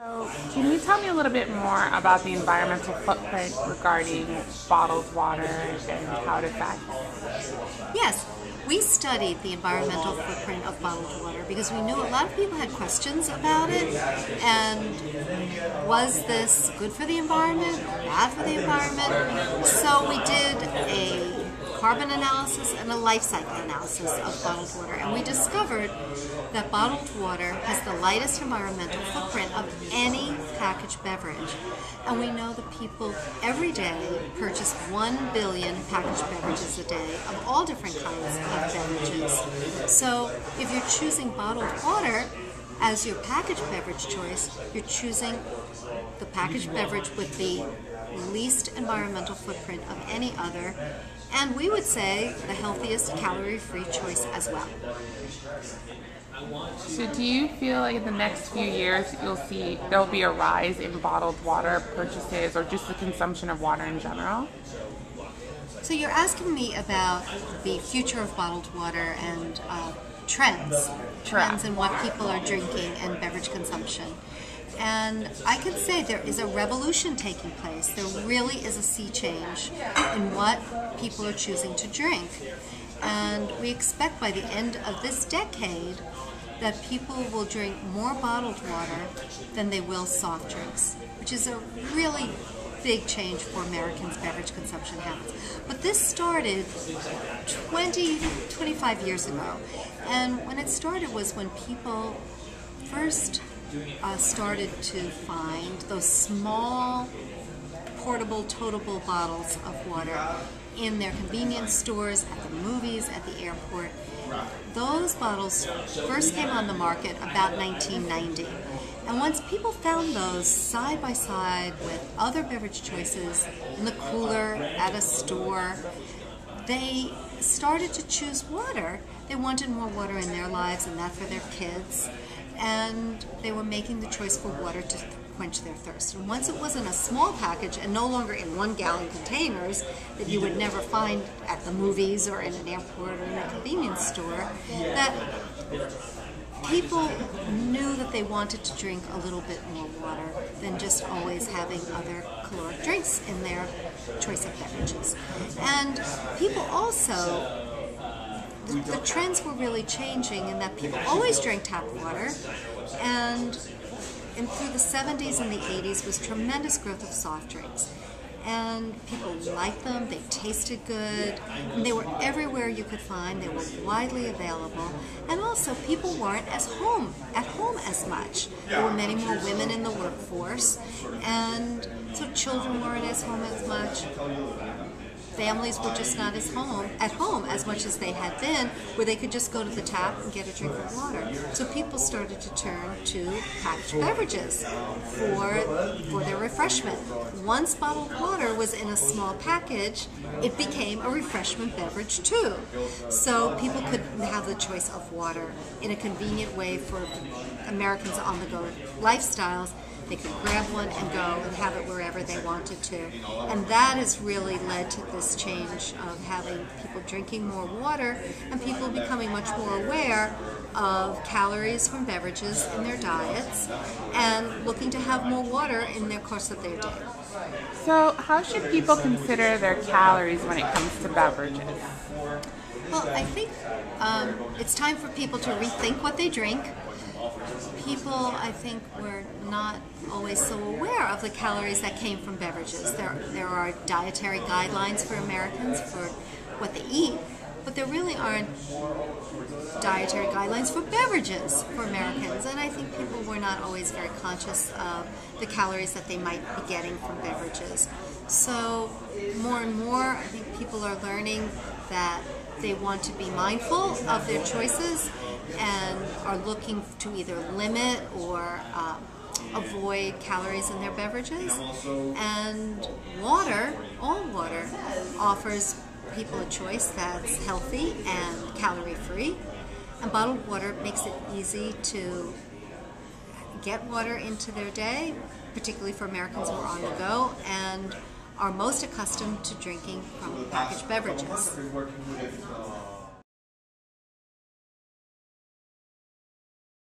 So, can you tell me a little bit more about the environmental footprint regarding bottled water and how it affects? Yes, we studied the environmental footprint of bottled water because we knew a lot of people had questions about it, and was this good for the environment or bad for the environment? So we did a carbon analysis and a life cycle analysis of bottled water, and we discovered that bottled water has the lightest environmental footprint of any packaged beverage. And we know that people every day purchase 1 billion packaged beverages a day of all different kinds of beverages. So if you're choosing bottled water as your packaged beverage choice, you're choosing the packaged beverage with the least environmental footprint of any other, and we would say the healthiest calorie-free choice as well. So, do you feel like in the next few years there'll be a rise in bottled water purchases or just the consumption of water in general? So you're asking me about the future of bottled water and trends in what people are drinking and beverage consumption. And I can say there is a revolution taking place. There really is a sea change in what people are choosing to drink. And we expect by the end of this decade that people will drink more bottled water than they will soft drinks, which is a really big change for Americans' beverage consumption habits. But this started 25 years ago. And when it started was when people first started to find those small, portable, toteable bottles of water in their convenience stores, at the movies, at the airport. Those bottles first came on the market about 1990. And once people found those side by side with other beverage choices in the cooler, at a store, they started to choose water. They wanted more water in their lives and that for their kids. And they were making the choice for water to quench their thirst. And once it was in a small package and no longer in 1-gallon containers that you would never find at the movies or in an airport or in a convenience store, that people knew that they wanted to drink a little bit more water than just always having other caloric drinks in their choice of beverages. And people also, the trends were really changing in that people always drank tap water, and through the 70s and the 80s was tremendous growth of soft drinks. And people liked them, they tasted good, and they were everywhere you could find, they were widely available, and also people weren't at home as much. There were many more women in the workforce, and so children weren't at home as much. Families were just not at home as much as they had been, where they could just go to the tap and get a drink of water. So people started to turn to packaged beverages for their refreshment. Once bottled water was in a small package, it became a refreshment beverage too. So people could have the choice of water in a convenient way for Americans on-the-go lifestyles. They could grab one and go and have it wherever they wanted to. And that has really led to this change of having people drinking more water and people becoming much more aware of calories from beverages in their diets and looking to have more water in their course of their day. So, how should people consider their calories when it comes to beverages? Well, I think it's time for people to rethink what they drink. People, I think, were not always so aware of the calories that came from beverages. There are dietary guidelines for Americans for what they eat, but there really aren't dietary guidelines for beverages for Americans. And I think people were not always very conscious of the calories that they might be getting from beverages. So more and more, I think people are learning that they want to be mindful of their choices and are looking to either limit or avoid calories in their beverages. And water, all water, offers people a choice that's healthy and calorie-free. And bottled water makes it easy to get water into their day, particularly for Americans who are on the go and are most accustomed to drinking from packaged beverages.